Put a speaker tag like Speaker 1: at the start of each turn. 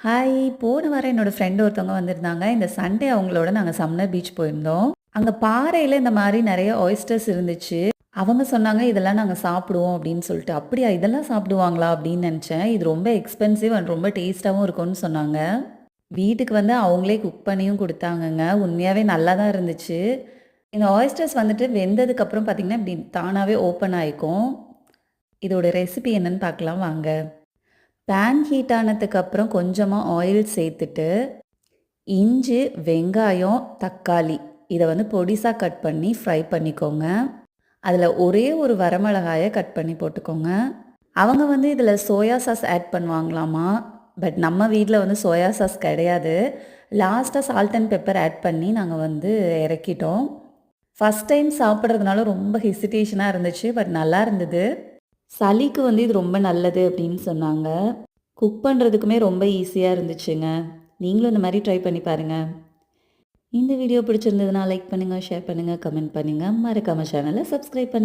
Speaker 1: Hi! போன வாரம் என்னோட ஃப்ரெண்ட் ஒருத்தவங்க வந்திருந்தாங்க. இந்த சண்டே அவங்களோட நாங்க சம்மர் பீச் போயிருந்தோம். அங்க பாறையில இந்த மாரி நெறைய ஆயிஸ்டர்ஸ் இருந்துச்சு. அவங்க சொன்னாங்க, "இதெல்லாம் நாங்க சாப்பிடுவோம்" அப்படின்னு சொல்லிட்டு. "அப்படியா? இதெல்லாம் சாப்பிடுவாங்களா?" அப்படின்னு நெனச்சேன். இது ரொம்ப எக்ஸ்பென்சிவ் அண்ட் ரொம்ப டேஸ்ட்டாவும் இருக்கும்னு சொன்னாங்க. வீட்டுக்கு வந்து அவங்களே குக் பண்ணியும் குடுத்தாங்கங்க. உண்மையாவே நல்லா தான் இருந்துச்சு. இந்த ஆயிஸ்டர்ஸ் வந்துட்டு வெந்ததுக்கப்புறம் பார்த்தீங்கன்னா, இப்படி தானாவே ஓப்பன் ஆயிக்கும். இதோட ரெசிபி என்னன்னு பார்க்கலாம் வாங்க. பேன் ஹீட் ஆனதுக்கப்புறம் கொஞ்சமா ஆயில் சேர்த்துட்டு, இஞ்சி, வெங்காயம், தக்காளி இத வந்து பொடிசா கட் பண்ணி ஃப்ரை பண்ணிக்கோங்க. அதில ஒரே ஒரு வரமிளகாய கட் பண்ணி போட்டுக்கோங்க. அவங்க வந்து இதில சோயா சாஸ் ஆட் பண்ணுவாங்களாமா. பட் நம்ம வீட்ல வந்து சோயா சாஸ் கிடையாது. லாஸ்ட்டா சால்ட் அண்ட் பெப்பர் ஆட் பண்ணி நாங்க வந்து இறக்கிட்டோம். ஃபர்ஸ்ட் டைம் சாப்பிடுறதுனால ரொம்ப ஹெசிடேஷனா இருந்துச்சு. பட் நல்லா இருந்தது. சளிக்கு வந்து இது ரொம்ப நல்லது அப்படின்னு சொன்னாங்க. குக் பண்ணுறதுக்குமே ரொம்ப ஈஸியா இருந்துச்சுங்க. நீங்களும் இந்த மாரி ட்ரை பண்ணி பாருங்க. இந்த வீடியோ பிடிச்சிருந்ததுனா லைக் பண்ணுங்க, ஷேர் பண்ணுங்க, கமெண்ட் பண்ணுங்க. மறக்காம சேனல சப்ஸ்கிரைப் பண்ணுங்க.